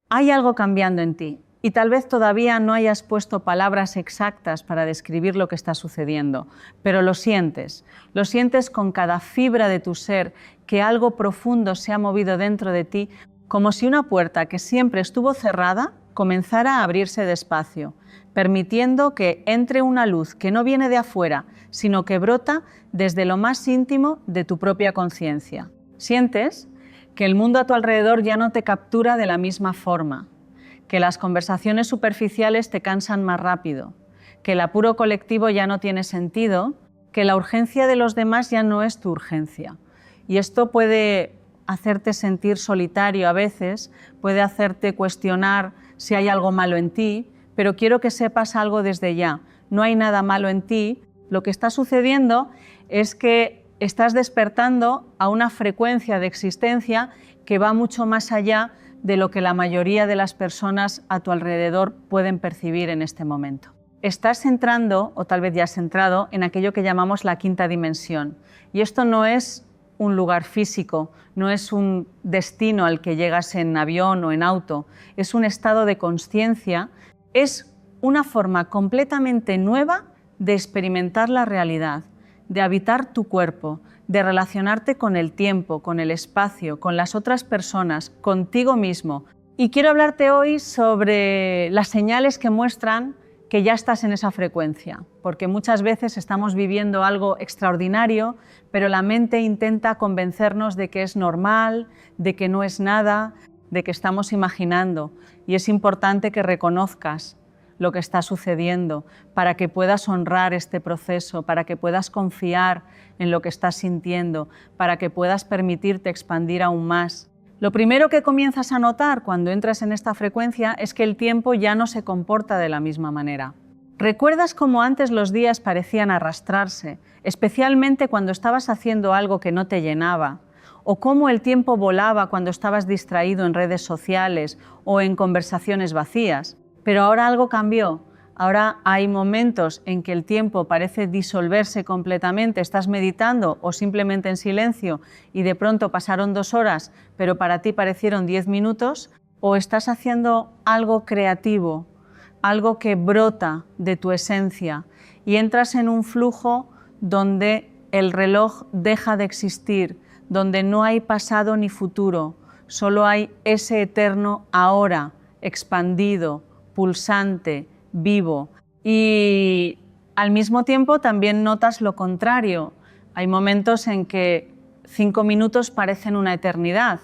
Hay algo cambiando en ti y tal vez todavía no hayas puesto palabras exactas para describir lo que está sucediendo, pero lo sientes con cada fibra de tu ser, que algo profundo se ha movido dentro de ti, como si una puerta que siempre estuvo cerrada comenzara a abrirse despacio, permitiendo que entre una luz que no viene de afuera, sino que brota desde lo más íntimo de tu propia conciencia. Sientes que el mundo a tu alrededor ya no te captura de la misma forma, que las conversaciones superficiales te cansan más rápido, que el apuro colectivo ya no tiene sentido, que la urgencia de los demás ya no es tu urgencia. Y esto puede hacerte sentir solitario a veces, puede hacerte cuestionar si hay algo malo en ti, pero quiero que sepas algo desde ya. No hay nada malo en ti. Lo que está sucediendo es que estás despertando a una frecuencia de existencia que va mucho más allá de lo que la mayoría de las personas a tu alrededor pueden percibir en este momento. Estás entrando, o tal vez ya has entrado, en aquello que llamamos la quinta dimensión. Y esto no es un lugar físico, no es un destino al que llegas en avión o en auto, es un estado de consciencia, es una forma completamente nueva de experimentar la realidad, de habitar tu cuerpo, de relacionarte con el tiempo, con el espacio, con las otras personas, contigo mismo. Y quiero hablarte hoy sobre las señales que muestran que ya estás en esa frecuencia, porque muchas veces estamos viviendo algo extraordinario, pero la mente intenta convencernos de que es normal, de que no es nada, de que estamos imaginando. Y es importante que reconozcas lo que está sucediendo para que puedas honrar este proceso, para que puedas confiar en lo que estás sintiendo, para que puedas permitirte expandir aún más. Lo primero que comienzas a notar cuando entras en esta frecuencia es que el tiempo ya no se comporta de la misma manera. ¿Recuerdas cómo antes los días parecían arrastrarse, especialmente cuando estabas haciendo algo que no te llenaba? ¿O cómo el tiempo volaba cuando estabas distraído en redes sociales o en conversaciones vacías? Pero ahora algo cambió. Ahora hay momentos en que el tiempo parece disolverse completamente, estás meditando o simplemente en silencio y de pronto pasaron 2 horas, pero para ti parecieron 10 minutos, o estás haciendo algo creativo, algo que brota de tu esencia y entras en un flujo donde el reloj deja de existir, donde no hay pasado ni futuro, solo hay ese eterno ahora, expandido, pulsante, vivo. Y al mismo tiempo también notas lo contrario. Hay momentos en que 5 minutos parecen una eternidad,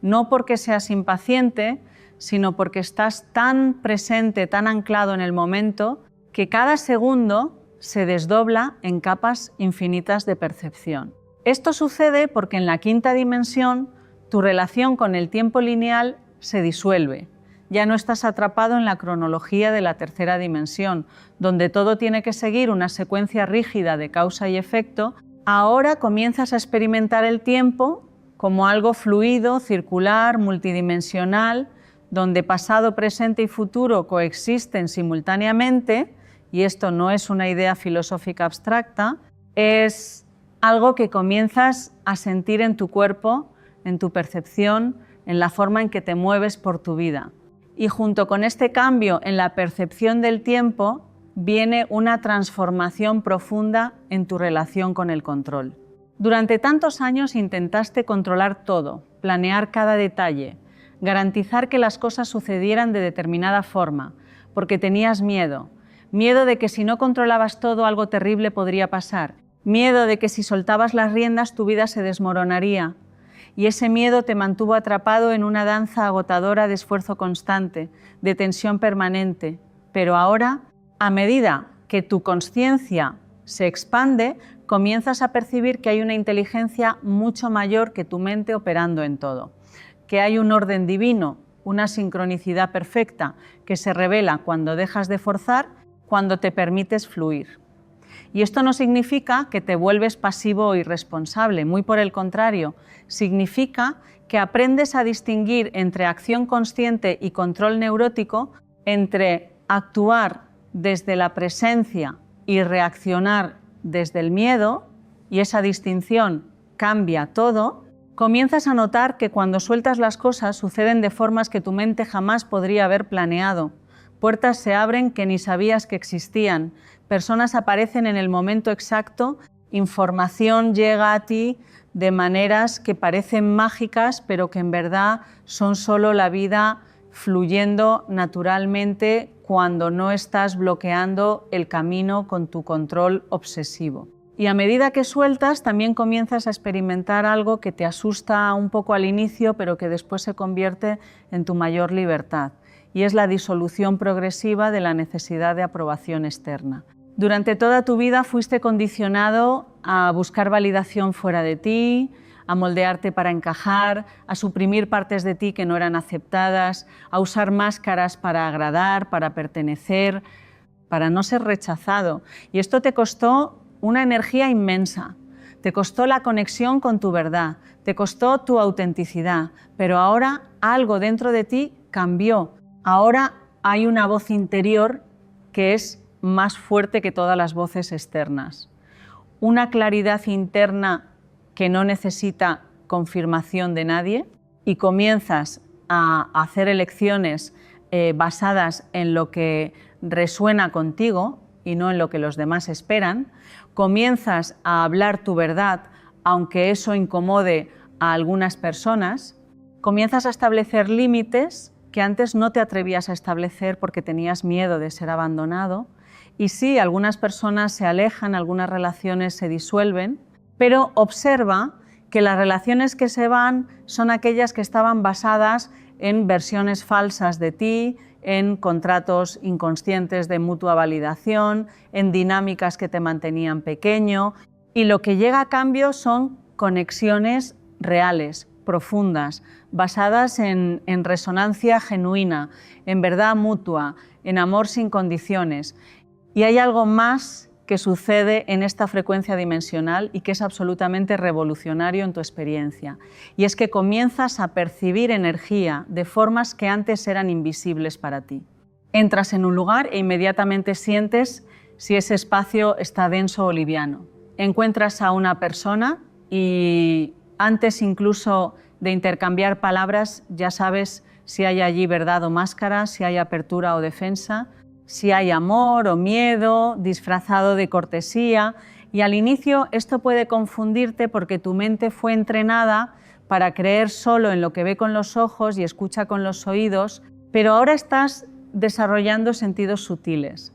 no porque seas impaciente, sino porque estás tan presente, tan anclado en el momento, que cada segundo se desdobla en capas infinitas de percepción. Esto sucede porque en la quinta dimensión tu relación con el tiempo lineal se disuelve. Ya no estás atrapado en la cronología de la tercera dimensión, donde todo tiene que seguir una secuencia rígida de causa y efecto. Ahora comienzas a experimentar el tiempo como algo fluido, circular, multidimensional, donde pasado, presente y futuro coexisten simultáneamente, y esto no es una idea filosófica abstracta, es algo que comienzas a sentir en tu cuerpo, en tu percepción, en la forma en que te mueves por tu vida. Y junto con este cambio en la percepción del tiempo viene una transformación profunda en tu relación con el control. Durante tantos años intentaste controlar todo, planear cada detalle, garantizar que las cosas sucedieran de determinada forma, porque tenías miedo de que si no controlabas todo algo terrible podría pasar, miedo de que si soltabas las riendas tu vida se desmoronaría. Y ese miedo te mantuvo atrapado en una danza agotadora de esfuerzo constante, de tensión permanente. Pero ahora, a medida que tu consciencia se expande, comienzas a percibir que hay una inteligencia mucho mayor que tu mente operando en todo, que hay un orden divino, una sincronicidad perfecta que se revela cuando dejas de forzar, cuando te permites fluir. Y esto no significa que te vuelves pasivo o irresponsable, muy por el contrario, significa que aprendes a distinguir entre acción consciente y control neurótico, entre actuar desde la presencia y reaccionar desde el miedo, y esa distinción cambia todo, Comienzas a notar que cuando sueltas las cosas suceden de formas que tu mente jamás podría haber planeado. Puertas se abren que ni sabías que existían. Personas aparecen en el momento exacto. Información llega a ti de maneras que parecen mágicas, pero que en verdad son solo la vida fluyendo naturalmente cuando no estás bloqueando el camino con tu control obsesivo. Y a medida que sueltas, también comienzas a experimentar algo que te asusta un poco al inicio, pero que después se convierte en tu mayor libertad. Y es la disolución progresiva de la necesidad de aprobación externa. Durante toda tu vida fuiste condicionado a buscar validación fuera de ti, a moldearte para encajar, a suprimir partes de ti que no eran aceptadas, a usar máscaras para agradar, para pertenecer, para no ser rechazado. Y esto te costó una energía inmensa, te costó la conexión con tu verdad, te costó tu autenticidad, pero ahora algo dentro de ti cambió. Ahora hay una voz interior que es más fuerte que todas las voces externas. Una claridad interna que no necesita confirmación de nadie y comienzas a hacer elecciones basadas en lo que resuena contigo y no en lo que los demás esperan. Comienzas a hablar tu verdad, aunque eso incomode a algunas personas. Comienzas a establecer límites que antes no te atrevías a establecer porque tenías miedo de ser abandonado. Y sí, algunas personas se alejan, algunas relaciones se disuelven, pero observa que las relaciones que se van son aquellas que estaban basadas en versiones falsas de ti, en contratos inconscientes de mutua validación, en dinámicas que te mantenían pequeño, y lo que llega a cambio son conexiones reales, profundas, basadas en resonancia genuina, en verdad mutua, en amor sin condiciones. Y hay algo más que sucede en esta frecuencia dimensional y que es absolutamente revolucionario en tu experiencia. Y es que comienzas a percibir energía de formas que antes eran invisibles para ti. Entras en un lugar e inmediatamente sientes si ese espacio está denso o liviano. Encuentras a una persona y antes incluso de intercambiar palabras ya sabes si hay allí verdad o máscara, si hay apertura o defensa, si hay amor o miedo, disfrazado de cortesía. Y al inicio esto puede confundirte porque tu mente fue entrenada para creer solo en lo que ve con los ojos y escucha con los oídos, pero ahora estás desarrollando sentidos sutiles.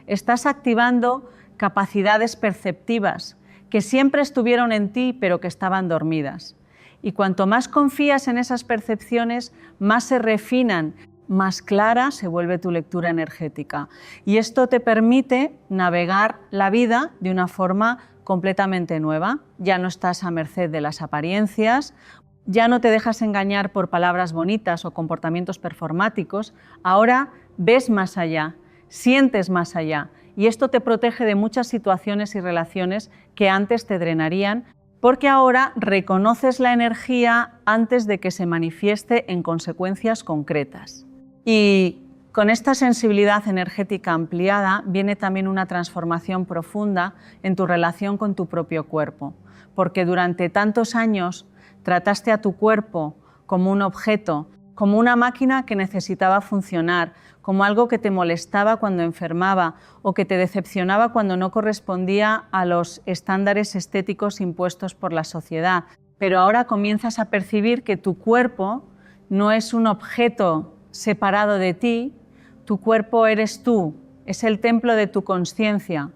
Estás activando capacidades perceptivas que siempre estuvieron en ti, pero que estaban dormidas. Y cuanto más confías en esas percepciones, más se refinan, más clara se vuelve tu lectura energética. Y esto te permite navegar la vida de una forma completamente nueva. Ya no estás a merced de las apariencias, ya no te dejas engañar por palabras bonitas o comportamientos performáticos. Ahora ves más allá, sientes más allá. Y esto te protege de muchas situaciones y relaciones que antes te drenarían, porque ahora reconoces la energía antes de que se manifieste en consecuencias concretas. Y con esta sensibilidad energética ampliada viene también una transformación profunda en tu relación con tu propio cuerpo, porque durante tantos años trataste a tu cuerpo como un objeto, como una máquina que necesitaba funcionar, como algo que te molestaba cuando enfermaba o que te decepcionaba cuando no correspondía a los estándares estéticos impuestos por la sociedad. Pero ahora comienzas a percibir que tu cuerpo no es un objeto separado de ti, tu cuerpo eres tú, es el templo de tu conciencia,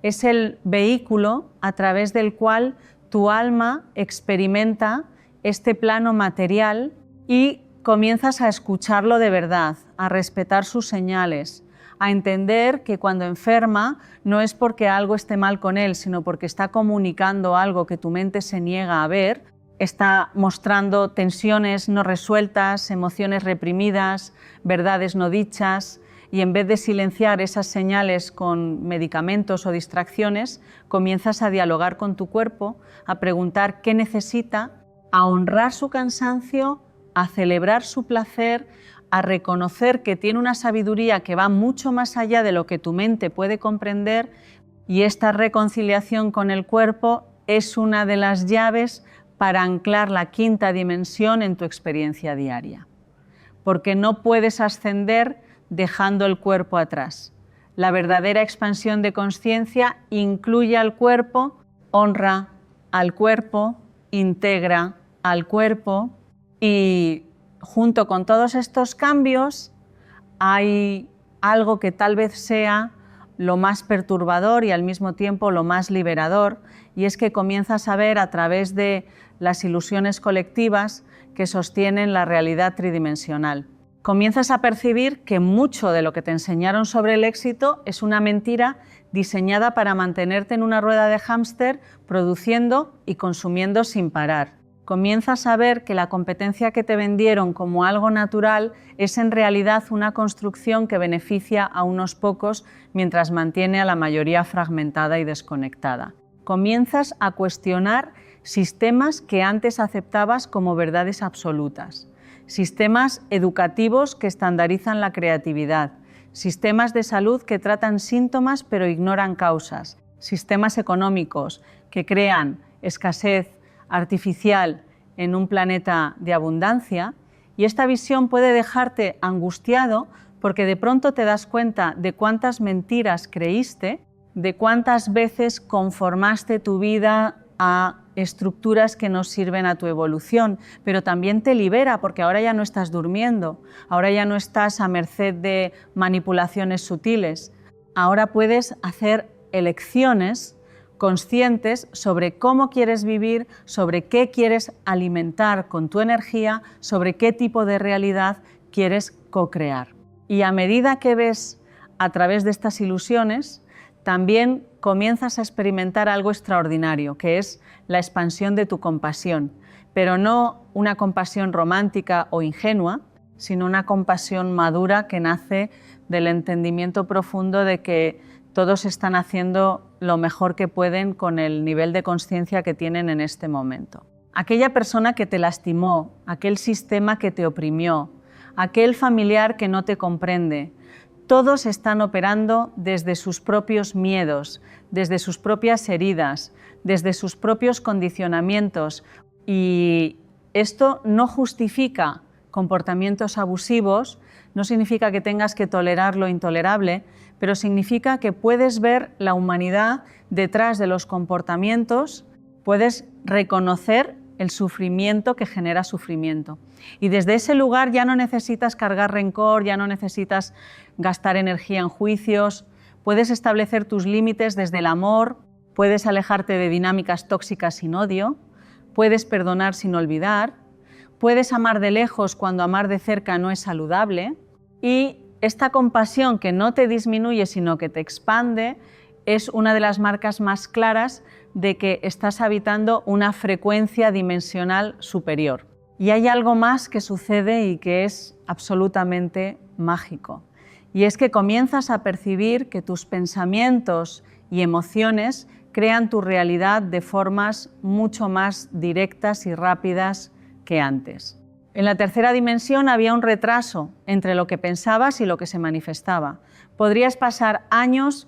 es el vehículo a través del cual tu alma experimenta este plano material y comienzas a escucharlo de verdad, a respetar sus señales, a entender que cuando enferma no es porque algo esté mal con él, sino porque está comunicando algo que tu mente se niega a ver, está mostrando tensiones no resueltas, emociones reprimidas, verdades no dichas, y en vez de silenciar esas señales con medicamentos o distracciones, comienzas a dialogar con tu cuerpo, a preguntar qué necesita, a honrar su cansancio, a celebrar su placer, a reconocer que tiene una sabiduría que va mucho más allá de lo que tu mente puede comprender, y esta reconciliación con el cuerpo es una de las llaves para anclar la quinta dimensión en tu experiencia diaria. Porque no puedes ascender dejando el cuerpo atrás. La verdadera expansión de conciencia incluye al cuerpo, honra al cuerpo, integra al cuerpo y junto con todos estos cambios hay algo que tal vez sea lo más perturbador y al mismo tiempo lo más liberador, y es que comienzas a ver a través de las ilusiones colectivas que sostienen la realidad tridimensional. Comienzas a percibir que mucho de lo que te enseñaron sobre el éxito es una mentira diseñada para mantenerte en una rueda de hámster produciendo y consumiendo sin parar. Comienzas a ver que la competencia que te vendieron como algo natural es en realidad una construcción que beneficia a unos pocos mientras mantiene a la mayoría fragmentada y desconectada. Comienzas a cuestionar sistemas que antes aceptabas como verdades absolutas, sistemas educativos que estandarizan la creatividad, sistemas de salud que tratan síntomas pero ignoran causas, sistemas económicos que crean escasez artificial en un planeta de abundancia, y esta visión puede dejarte angustiado porque de pronto te das cuenta de cuántas mentiras creíste, de cuántas veces conformaste tu vida a estructuras que no sirven a tu evolución, pero también te libera porque ahora ya no estás durmiendo, ahora ya no estás a merced de manipulaciones sutiles, ahora puedes hacer elecciones conscientes sobre cómo quieres vivir, sobre qué quieres alimentar con tu energía, sobre qué tipo de realidad quieres co-crear. Y a medida que ves a través de estas ilusiones, también comienzas a experimentar algo extraordinario, que es la expansión de tu compasión, pero no una compasión romántica o ingenua, sino una compasión madura que nace del entendimiento profundo de que todos están haciendo lo mejor que pueden con el nivel de conciencia que tienen en este momento. Aquella persona que te lastimó, aquel sistema que te oprimió, aquel familiar que no te comprende, todos están operando desde sus propios miedos, desde sus propias heridas, desde sus propios condicionamientos, y esto no justifica comportamientos abusivos, no significa que tengas que tolerar lo intolerable, pero significa que puedes ver la humanidad detrás de los comportamientos, puedes reconocer el sufrimiento que genera sufrimiento. Y desde ese lugar ya no necesitas cargar rencor, ya no necesitas gastar energía en juicios, puedes establecer tus límites desde el amor, puedes alejarte de dinámicas tóxicas sin odio, puedes perdonar sin olvidar, puedes amar de lejos cuando amar de cerca no es saludable, y esta compasión que no te disminuye sino que te expande es una de las marcas más claras de que estás habitando una frecuencia dimensional superior. Y hay algo más que sucede y que es absolutamente mágico. Y es que comienzas a percibir que tus pensamientos y emociones crean tu realidad de formas mucho más directas y rápidas que antes. En la tercera dimensión había un retraso entre lo que pensabas y lo que se manifestaba. Podrías pasar años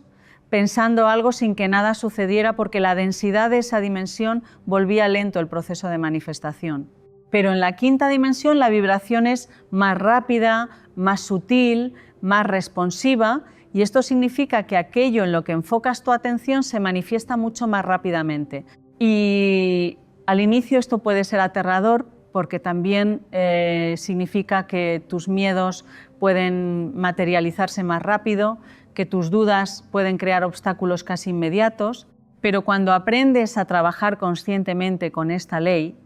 pensando algo sin que nada sucediera porque la densidad de esa dimensión volvía lento el proceso de manifestación. Pero en la quinta dimensión la vibración es más rápida, más sutil, más responsiva, y esto significa que aquello en lo que enfocas tu atención se manifiesta mucho más rápidamente. Y al inicio esto puede ser aterrador porque también significa que tus miedos pueden materializarse más rápido, que tus dudas pueden crear obstáculos casi inmediatos, pero cuando aprendes a trabajar conscientemente con esta ley,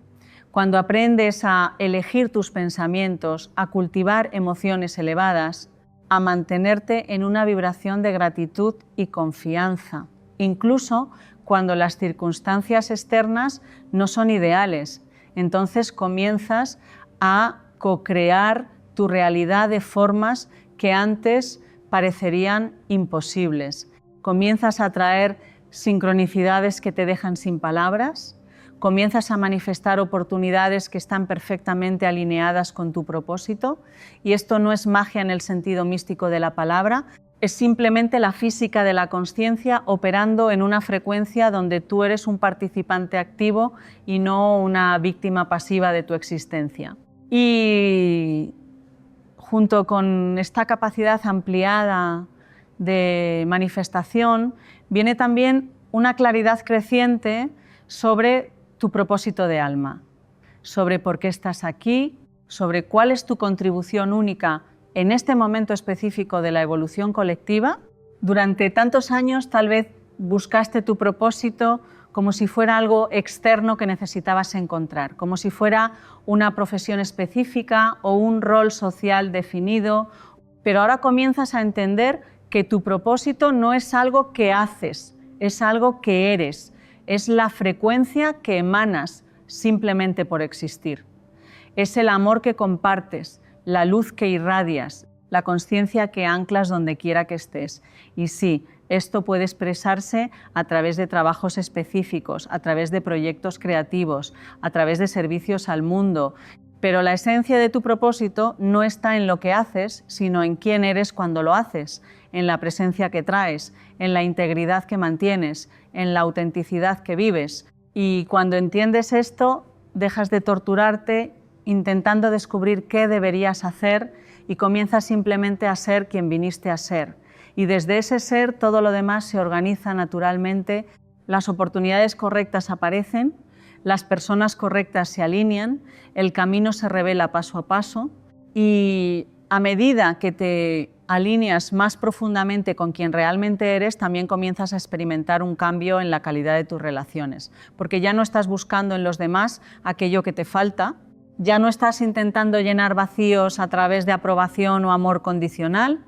cuando aprendes a elegir tus pensamientos, a cultivar emociones elevadas, a mantenerte en una vibración de gratitud y confianza, incluso cuando las circunstancias externas no son ideales, entonces comienzas a co-crear tu realidad de formas que antes parecerían imposibles. Comienzas a atraer sincronicidades que te dejan sin palabras, comienzas a manifestar oportunidades que están perfectamente alineadas con tu propósito, y esto no es magia en el sentido místico de la palabra, es simplemente la física de la consciencia operando en una frecuencia donde tú eres un participante activo y no una víctima pasiva de tu existencia. Y junto con esta capacidad ampliada de manifestación, viene también una claridad creciente sobre tu propósito de alma, sobre por qué estás aquí, sobre cuál es tu contribución única en este momento específico de la evolución colectiva. Durante tantos años tal vez buscaste tu propósito como si fuera algo externo que necesitabas encontrar, como si fuera una profesión específica o un rol social definido, pero ahora comienzas a entender que tu propósito no es algo que haces, es algo que eres, es la frecuencia que emanas simplemente por existir. Es el amor que compartes, la luz que irradias, la consciencia que anclas donde quiera que estés. Y sí, esto puede expresarse a través de trabajos específicos, a través de proyectos creativos, a través de servicios al mundo. Pero la esencia de tu propósito no está en lo que haces, sino en quién eres cuando lo haces, en la presencia que traes, en la integridad que mantienes, en la autenticidad que vives. Y cuando entiendes esto, dejas de torturarte intentando descubrir qué deberías hacer y comienzas simplemente a ser quien viniste a ser. Y desde ese ser todo lo demás se organiza naturalmente, las oportunidades correctas aparecen, las personas correctas se alinean, el camino se revela paso a paso y a medida que te alineas más profundamente con quien realmente eres, también comienzas a experimentar un cambio en la calidad de tus relaciones, porque ya no estás buscando en los demás aquello que te falta, ya no estás intentando llenar vacíos a través de aprobación o amor condicional,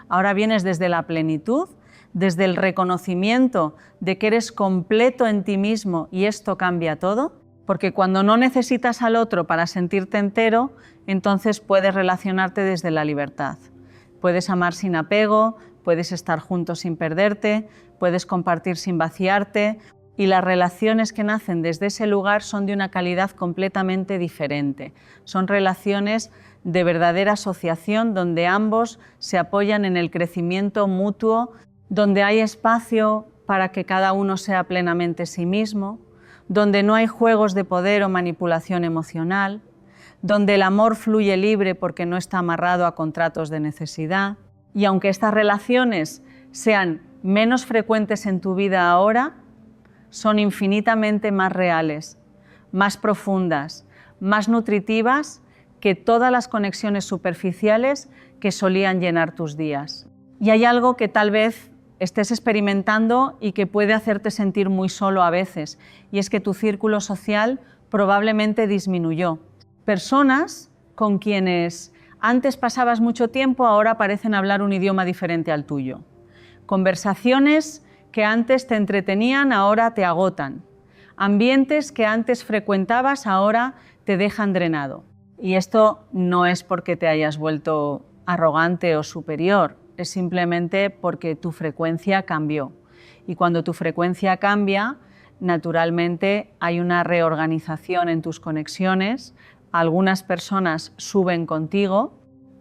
ahora vienes desde la plenitud, desde el reconocimiento de que eres completo en ti mismo y esto cambia todo, porque cuando no necesitas al otro para sentirte entero, entonces puedes relacionarte desde la libertad. Puedes amar sin apego, puedes estar juntos sin perderte, puedes compartir sin vaciarte, y las relaciones que nacen desde ese lugar son de una calidad completamente diferente. Son relaciones de verdadera asociación donde ambos se apoyan en el crecimiento mutuo, donde hay espacio para que cada uno sea plenamente sí mismo, donde no hay juegos de poder o manipulación emocional, donde el amor fluye libre porque no está amarrado a contratos de necesidad. Y aunque estas relaciones sean menos frecuentes en tu vida ahora, son infinitamente más reales, más profundas, más nutritivas que todas las conexiones superficiales que solían llenar tus días. Y hay algo que tal vez estés experimentando y que puede hacerte sentir muy solo a veces, y es que tu círculo social probablemente disminuyó. Personas con quienes antes pasabas mucho tiempo ahora parecen hablar un idioma diferente al tuyo. Conversaciones que antes te entretenían ahora te agotan. Ambientes que antes frecuentabas ahora te dejan drenado. Y esto no es porque te hayas vuelto arrogante o superior, es simplemente porque tu frecuencia cambió. Y cuando tu frecuencia cambia, naturalmente hay una reorganización en tus conexiones, algunas personas suben contigo,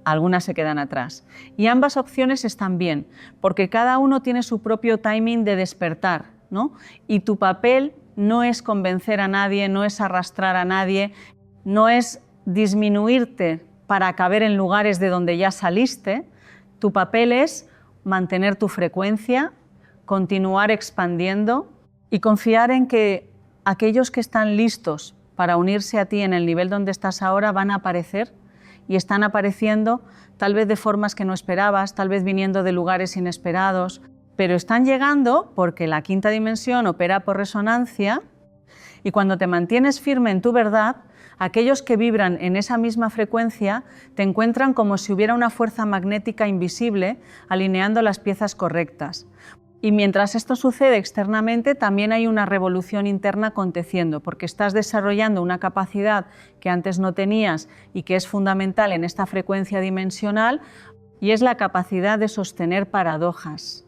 algunas se quedan atrás. Y ambas opciones están bien, porque cada uno tiene su propio timing de despertar, ¿no? Y tu papel no es convencer a nadie, no es arrastrar a nadie, no es disminuirte para caber en lugares de donde ya saliste. Tu papel es mantener tu frecuencia, continuar expandiendo y confiar en que aquellos que están listos para unirse a ti en el nivel donde estás ahora van a aparecer y están apareciendo tal vez de formas que no esperabas, tal vez viniendo de lugares inesperados, pero están llegando porque la quinta dimensión opera por resonancia y cuando te mantienes firme en tu verdad, aquellos que vibran en esa misma frecuencia te encuentran como si hubiera una fuerza magnética invisible alineando las piezas correctas. Y mientras esto sucede externamente, también hay una revolución interna aconteciendo, porque estás desarrollando una capacidad que antes no tenías y que es fundamental en esta frecuencia dimensional, y es la capacidad de sostener paradojas,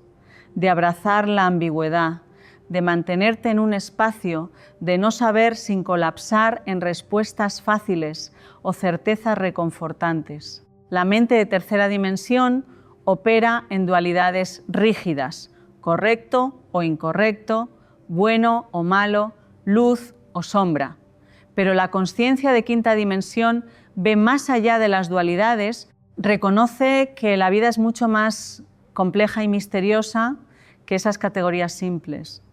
de abrazar la ambigüedad, de mantenerte en un espacio, de no saber sin colapsar en respuestas fáciles o certezas reconfortantes. La mente de tercera dimensión opera en dualidades rígidas, correcto o incorrecto, bueno o malo, luz o sombra. Pero la consciencia de quinta dimensión ve más allá de las dualidades, reconoce que la vida es mucho más compleja y misteriosa que esas categorías simples.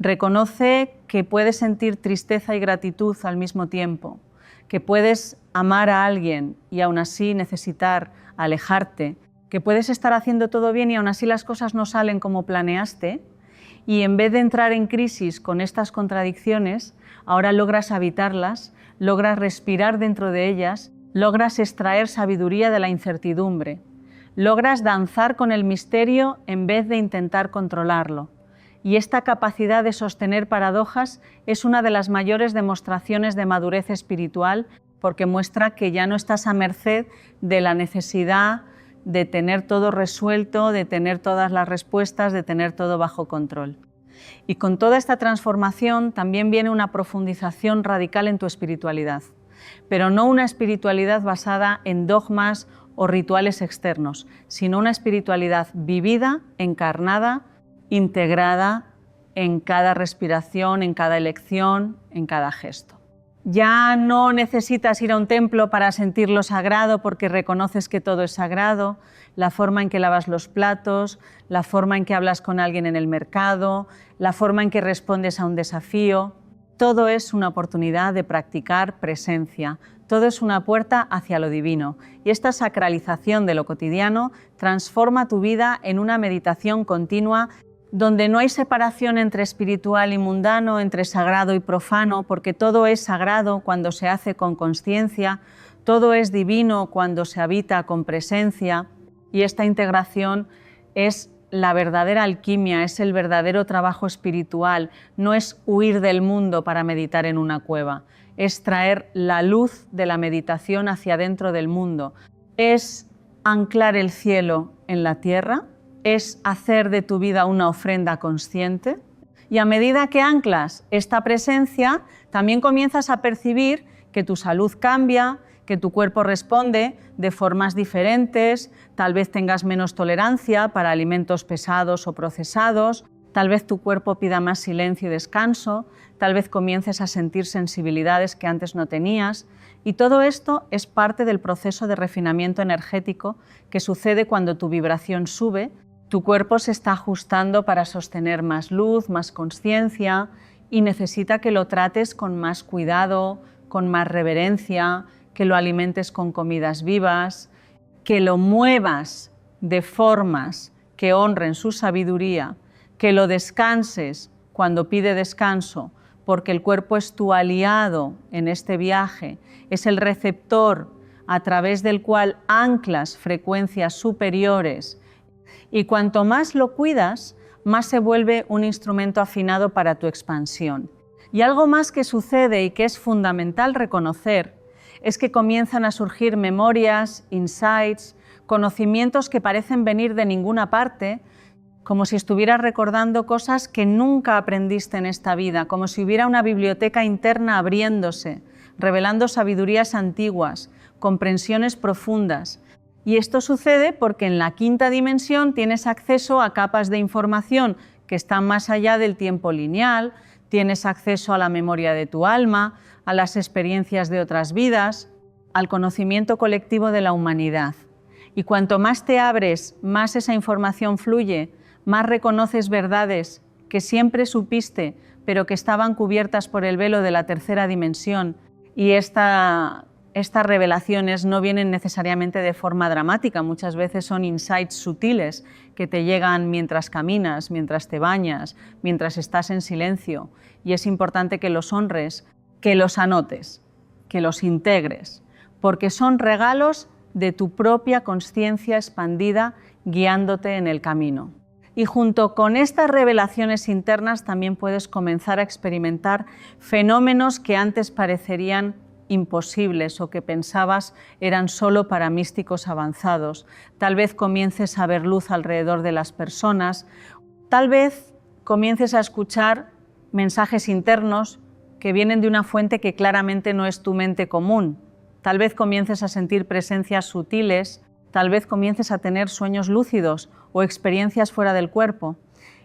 Reconoce que puedes sentir tristeza y gratitud al mismo tiempo, que puedes amar a alguien y aún así necesitar alejarte, que puedes estar haciendo todo bien y aún así las cosas no salen como planeaste, y en vez de entrar en crisis con estas contradicciones, ahora logras habitarlas, logras respirar dentro de ellas, logras extraer sabiduría de la incertidumbre, logras danzar con el misterio en vez de intentar controlarlo. Y esta capacidad de sostener paradojas es una de las mayores demostraciones de madurez espiritual, porque muestra que ya no estás a merced de la necesidad de tener todo resuelto, de tener todas las respuestas, de tener todo bajo control. Y con toda esta transformación también viene una profundización radical en tu espiritualidad, pero no una espiritualidad basada en dogmas o rituales externos, sino una espiritualidad vivida, encarnada, integrada en cada respiración, en cada elección, en cada gesto. Ya no necesitas ir a un templo para sentir lo sagrado porque reconoces que todo es sagrado, la forma en que lavas los platos, la forma en que hablas con alguien en el mercado, la forma en que respondes a un desafío. Todo es una oportunidad de practicar presencia, todo es una puerta hacia lo divino. Y esta sacralización de lo cotidiano transforma tu vida en una meditación continua donde no hay separación entre espiritual y mundano, entre sagrado y profano, porque todo es sagrado cuando se hace con consciencia, todo es divino cuando se habita con presencia, y esta integración es la verdadera alquimia, es el verdadero trabajo espiritual, no es huir del mundo para meditar en una cueva, es traer la luz de la meditación hacia dentro del mundo, es anclar el cielo en la tierra, es hacer de tu vida una ofrenda consciente, y a medida que anclas esta presencia, también comienzas a percibir que tu salud cambia, que tu cuerpo responde de formas diferentes, tal vez tengas menos tolerancia para alimentos pesados o procesados, tal vez tu cuerpo pida más silencio y descanso, tal vez comiences a sentir sensibilidades que antes no tenías, y todo esto es parte del proceso de refinamiento energético que sucede cuando tu vibración sube. Tu cuerpo se está ajustando para sostener más luz, más consciencia, y necesita que lo trates con más cuidado, con más reverencia, que lo alimentes con comidas vivas, que lo muevas de formas que honren su sabiduría, que lo descanses cuando pide descanso, porque el cuerpo es tu aliado en este viaje, es el receptor a través del cual anclas frecuencias superiores. Y cuanto más lo cuidas, más se vuelve un instrumento afinado para tu expansión. Y algo más que sucede y que es fundamental reconocer es que comienzan a surgir memorias, insights, conocimientos que parecen venir de ninguna parte, como si estuvieras recordando cosas que nunca aprendiste en esta vida, como si hubiera una biblioteca interna abriéndose, revelando sabidurías antiguas, comprensiones profundas. Y esto sucede porque en la quinta dimensión tienes acceso a capas de información que están más allá del tiempo lineal, tienes acceso a la memoria de tu alma, a las experiencias de otras vidas, al conocimiento colectivo de la humanidad. Y cuanto más te abres, más esa información fluye, más reconoces verdades que siempre supiste, pero que estaban cubiertas por el velo de la tercera dimensión. Y estas revelaciones no vienen necesariamente de forma dramática, muchas veces son insights sutiles que te llegan mientras caminas, mientras te bañas, mientras estás en silencio. Y es importante que los honres, que los anotes, que los integres, porque son regalos de tu propia consciencia expandida guiándote en el camino. Y junto con estas revelaciones internas también puedes comenzar a experimentar fenómenos que antes parecerían imposibles o que pensabas eran solo para místicos avanzados. Tal vez comiences a ver luz alrededor de las personas, tal vez comiences a escuchar mensajes internos que vienen de una fuente que claramente no es tu mente común. Tal vez comiences a sentir presencias sutiles tal vez comiences a tener sueños lúcidos o experiencias fuera del cuerpo.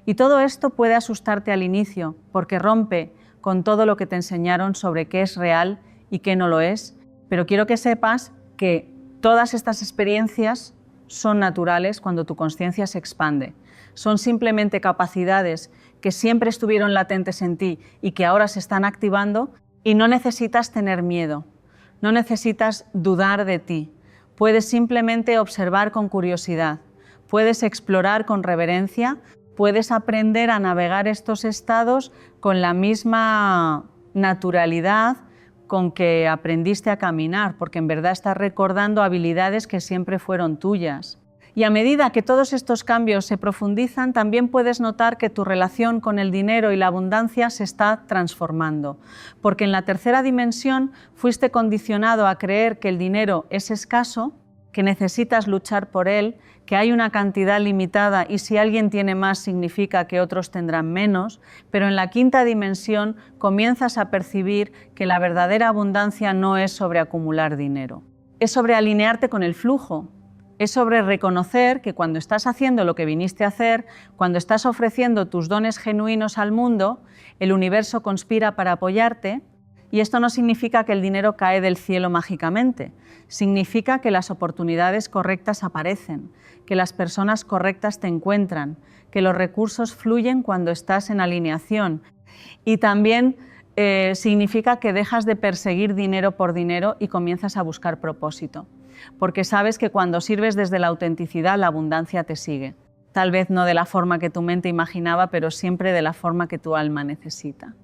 Y todo esto puede asustarte al inicio, porque rompe con todo lo que te enseñaron sobre qué es real y qué no lo es, pero quiero que sepas que todas estas experiencias son naturales cuando tu conciencia se expande. Son simplemente capacidades que siempre estuvieron latentes en ti y que ahora se están activando, y no necesitas tener miedo, no necesitas dudar de ti. Puedes simplemente observar con curiosidad, puedes explorar con reverencia, puedes aprender a navegar estos estados con la misma naturalidad con que aprendiste a caminar, porque en verdad estás recordando habilidades que siempre fueron tuyas. Y a medida que todos estos cambios se profundizan, también puedes notar que tu relación con el dinero y la abundancia se está transformando, porque en la tercera dimensión fuiste condicionado a creer que el dinero es escaso, que necesitas luchar por él, que hay una cantidad limitada y si alguien tiene más significa que otros tendrán menos, pero en la quinta dimensión comienzas a percibir que la verdadera abundancia no es sobre acumular dinero, es sobre alinearte con el flujo, es sobre reconocer que cuando estás haciendo lo que viniste a hacer, cuando estás ofreciendo tus dones genuinos al mundo, el universo conspira para apoyarte. Y esto no significa que el dinero cae del cielo mágicamente, significa que las oportunidades correctas aparecen, que las personas correctas te encuentran, que los recursos fluyen cuando estás en alineación. Y también significa que dejas de perseguir dinero por dinero y comienzas a buscar propósito, porque sabes que cuando sirves desde la autenticidad, la abundancia te sigue. Tal vez no de la forma que tu mente imaginaba, pero siempre de la forma que tu alma necesita.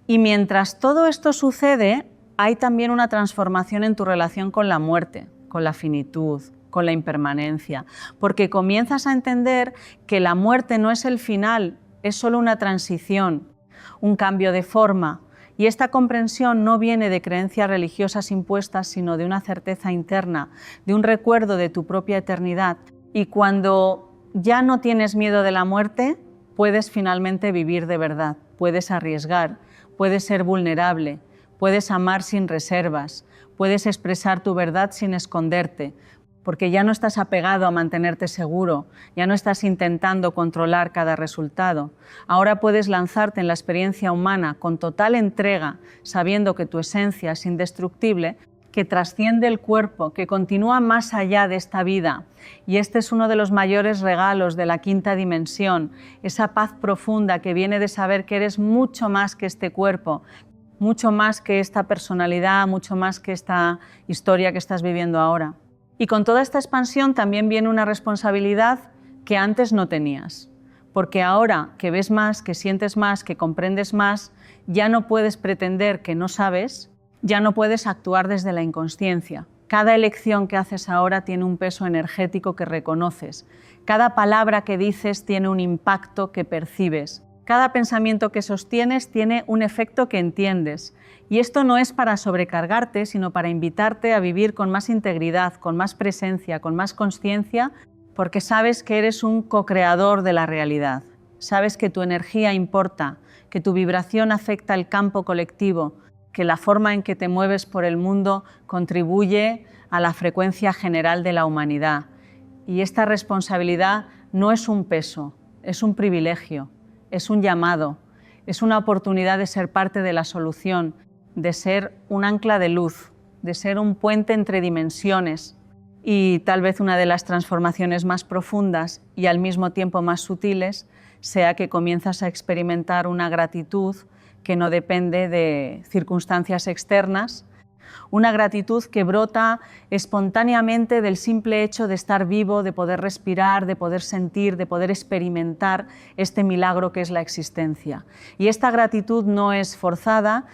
Y mientras todo esto sucede, hay también una transformación en tu relación con la muerte, con la finitud, con la impermanencia, porque comienzas a entender que la muerte no es el final, es solo una transición, un cambio de forma. Y esta comprensión no viene de creencias religiosas impuestas, sino de una certeza interna, de un recuerdo de tu propia eternidad. Y cuando ya no tienes miedo de la muerte, puedes finalmente vivir de verdad, puedes arriesgar, puedes ser vulnerable, puedes amar sin reservas, puedes expresar tu verdad sin esconderte, porque ya no estás apegado a mantenerte seguro, ya no estás intentando controlar cada resultado. Ahora puedes lanzarte en la experiencia humana con total entrega, sabiendo que tu esencia es indestructible, que trasciende el cuerpo, que continúa más allá de esta vida. Y este es uno de los mayores regalos de la quinta dimensión, esa paz profunda que viene de saber que eres mucho más que este cuerpo, mucho más que esta personalidad, mucho más que esta historia que estás viviendo ahora. Y con toda esta expansión también viene una responsabilidad que antes no tenías, porque ahora que ves más, que sientes más, que comprendes más, ya no puedes pretender que no sabes, ya no puedes actuar desde la inconsciencia. Cada elección que haces ahora tiene un peso energético que reconoces. Cada palabra que dices tiene un impacto que percibes. Cada pensamiento que sostienes tiene un efecto que entiendes. Y esto no es para sobrecargarte, sino para invitarte a vivir con más integridad, con más presencia, con más consciencia, porque sabes que eres un co-creador de la realidad. Sabes que tu energía importa, que tu vibración afecta al campo colectivo, que la forma en que te mueves por el mundo contribuye a la frecuencia general de la humanidad. Y esta responsabilidad no es un peso, es un privilegio, es un llamado, es una oportunidad de ser parte de la solución, de ser un ancla de luz, de ser un puente entre dimensiones. Y tal vez una de las transformaciones más profundas y al mismo tiempo más sutiles sea que comienzas a experimentar una gratitud que no depende de circunstancias externas, una gratitud que brota espontáneamente del simple hecho de estar vivo, de poder respirar, de poder sentir, de poder experimentar este milagro que es la existencia. Y esta gratitud no es forzada,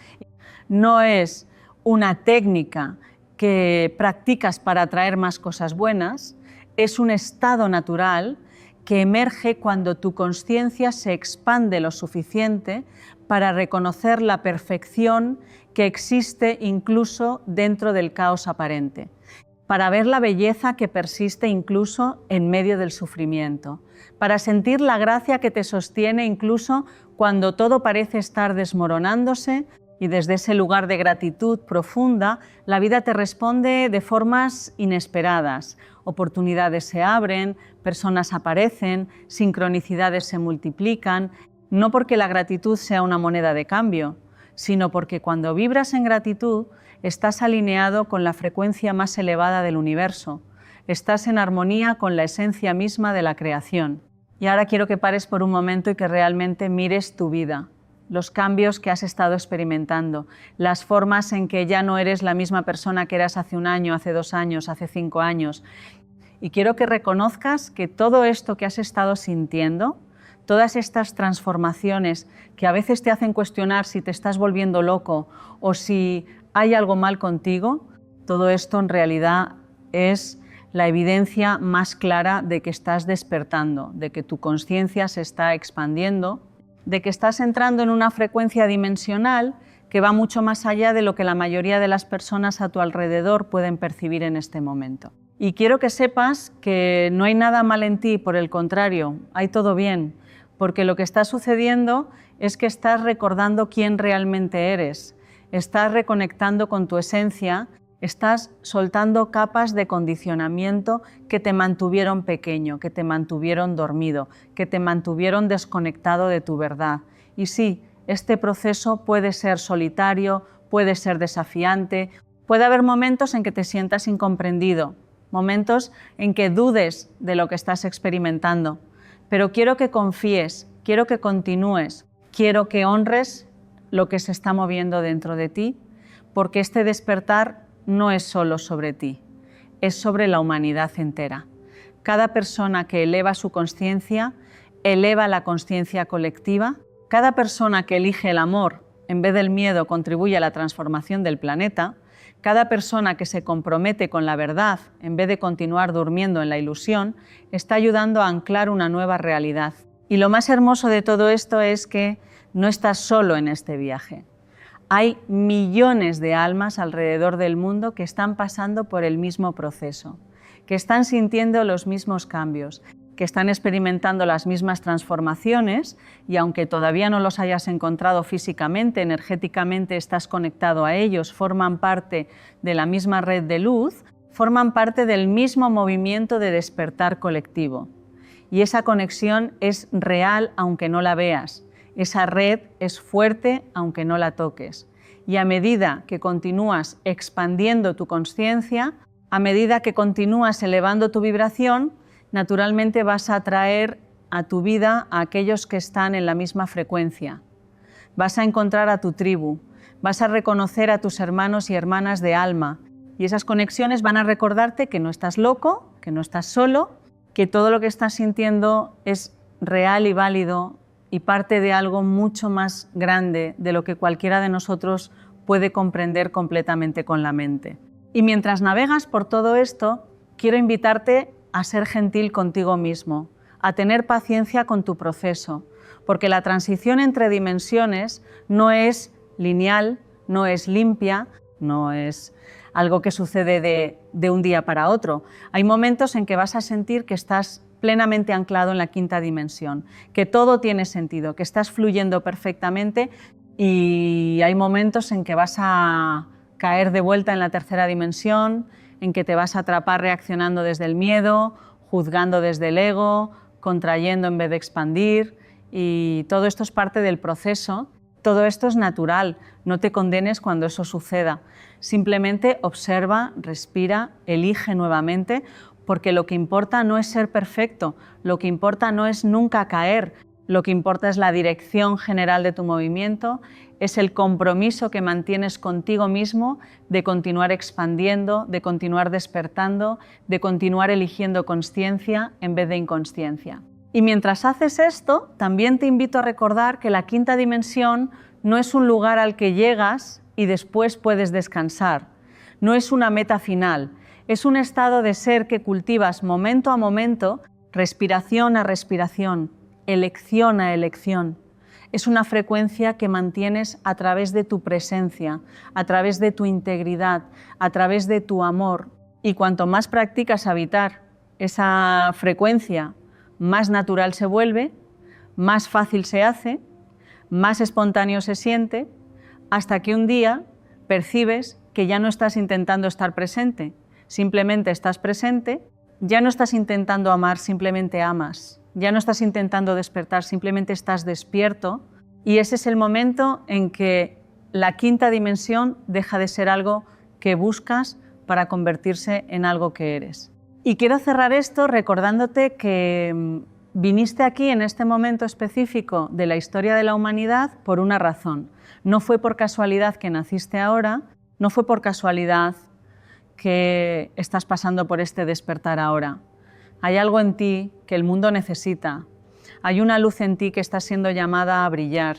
no es una técnica que practicas para atraer más cosas buenas, es un estado natural que emerge cuando tu conciencia se expande lo suficiente para reconocer la perfección que existe incluso dentro del caos aparente, para ver la belleza que persiste incluso en medio del sufrimiento, para sentir la gracia que te sostiene incluso cuando todo parece estar desmoronándose, Y desde ese lugar de gratitud profunda, la vida te responde de formas inesperadas. Oportunidades se abren, personas aparecen, sincronicidades se multiplican, no porque la gratitud sea una moneda de cambio, sino porque cuando vibras en gratitud estás alineado con la frecuencia más elevada del universo, estás en armonía con la esencia misma de la creación. Y ahora quiero que pares por un momento y que realmente mires tu vida, los cambios que has estado experimentando, las formas en que ya no eres la misma persona que eras hace un año, hace 2 años, hace 5 años. Y quiero que reconozcas que todo esto que has estado sintiendo, todas estas transformaciones que a veces te hacen cuestionar si te estás volviendo loco o si hay algo mal contigo, todo esto en realidad es la evidencia más clara de que estás despertando, de que tu conciencia se está expandiendo, de que estás entrando en una frecuencia dimensional que va mucho más allá de lo que la mayoría de las personas a tu alrededor pueden percibir en este momento. Y quiero que sepas que no hay nada mal en ti, por el contrario, hay todo bien, porque lo que está sucediendo es que estás recordando quién realmente eres, estás reconectando con tu esencia, estás soltando capas de condicionamiento que te mantuvieron pequeño, que te mantuvieron dormido, que te mantuvieron desconectado de tu verdad. Y sí, este proceso puede ser solitario, puede ser desafiante, puede haber momentos en que te sientas incomprendido, momentos en que dudes de lo que estás experimentando. Pero quiero que confíes, quiero que continúes, quiero que honres lo que se está moviendo dentro de ti, porque este despertar no es solo sobre ti, es sobre la humanidad entera. Cada persona que eleva su consciencia, eleva la consciencia colectiva. Cada persona que elige el amor en vez del miedo contribuye a la transformación del planeta. Cada persona que se compromete con la verdad en vez de continuar durmiendo en la ilusión está ayudando a anclar una nueva realidad. Y lo más hermoso de todo esto es que no estás solo en este viaje. Hay millones de almas alrededor del mundo que están pasando por el mismo proceso, que están sintiendo los mismos cambios, que están experimentando las mismas transformaciones y aunque todavía no los hayas encontrado físicamente, energéticamente estás conectado a ellos, forman parte de la misma red de luz, forman parte del mismo movimiento de despertar colectivo. Y esa conexión es real aunque no la veas. Esa red es fuerte aunque no la toques. Y a medida que continúas expandiendo tu consciencia, a medida que continúas elevando tu vibración, naturalmente vas a atraer a tu vida a aquellos que están en la misma frecuencia. Vas a encontrar a tu tribu, vas a reconocer a tus hermanos y hermanas de alma y esas conexiones van a recordarte que no estás loco, que no estás solo, que todo lo que estás sintiendo es real y válido y parte de algo mucho más grande de lo que cualquiera de nosotros puede comprender completamente con la mente. Y mientras navegas por todo esto, quiero invitarte a ser gentil contigo mismo, a tener paciencia con tu proceso, porque la transición entre dimensiones no es lineal, no es limpia, no es algo que sucede de un día para otro. Hay momentos en que vas a sentir que estás plenamente anclado en la quinta dimensión, que todo tiene sentido, que estás fluyendo perfectamente y hay momentos en que vas a caer de vuelta en la tercera dimensión, en que te vas a atrapar reaccionando desde el miedo, juzgando desde el ego, contrayendo en vez de expandir y todo esto es parte del proceso, todo esto es natural, no te condenes cuando eso suceda, simplemente observa, respira, elige nuevamente porque lo que importa no es ser perfecto, lo que importa no es nunca caer, lo que importa es la dirección general de tu movimiento, es el compromiso que mantienes contigo mismo de continuar expandiendo, de continuar despertando, de continuar eligiendo consciencia en vez de inconsciencia. Y mientras haces esto, también te invito a recordar que la quinta dimensión no es un lugar al que llegas y después puedes descansar, no es una meta final, es un estado de ser que cultivas momento a momento, respiración a respiración, elección a elección. Es una frecuencia que mantienes a través de tu presencia, a través de tu integridad, a través de tu amor. Y cuanto más practicas habitar esa frecuencia, más natural se vuelve, más fácil se hace, más espontáneo se siente, hasta que un día percibes que ya no estás intentando estar presente, simplemente estás presente, ya no estás intentando amar, simplemente amas, ya no estás intentando despertar, simplemente estás despierto, y ese es el momento en que la quinta dimensión deja de ser algo que buscas para convertirse en algo que eres. Y quiero cerrar esto recordándote que viniste aquí en este momento específico de la historia de la humanidad por una razón. No fue por casualidad que naciste ahora, no fue por casualidad que estás pasando por este despertar ahora. Hay algo en ti que el mundo necesita. Hay una luz en ti que está siendo llamada a brillar.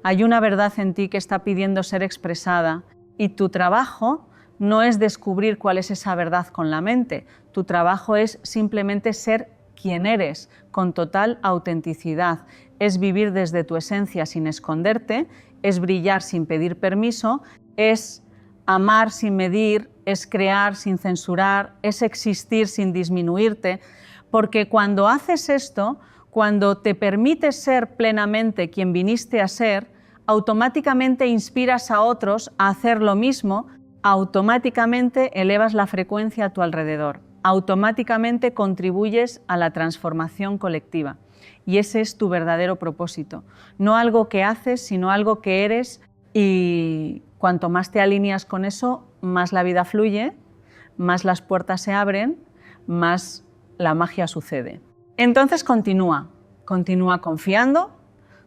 Hay una verdad en ti que está pidiendo ser expresada. Y tu trabajo no es descubrir cuál es esa verdad con la mente. Tu trabajo es simplemente ser quien eres, con total autenticidad. Es vivir desde tu esencia sin esconderte, es brillar sin pedir permiso, es amar sin medir, es crear sin censurar, es existir sin disminuirte, porque cuando haces esto, cuando te permites ser plenamente quien viniste a ser, automáticamente inspiras a otros a hacer lo mismo, automáticamente elevas la frecuencia a tu alrededor, automáticamente contribuyes a la transformación colectiva. Y ese es tu verdadero propósito, no algo que haces, sino algo que eres, y cuanto más te alineas con eso, más la vida fluye, más las puertas se abren, más la magia sucede. Entonces continúa confiando,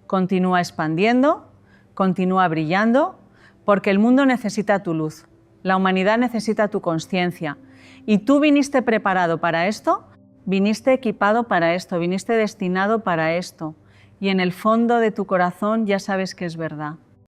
continúa expandiendo, continúa brillando, porque el mundo necesita tu luz, la humanidad necesita tu consciencia, y tú viniste preparado para esto, viniste equipado para esto, viniste destinado para esto, y en el fondo de tu corazón ya sabes que es verdad.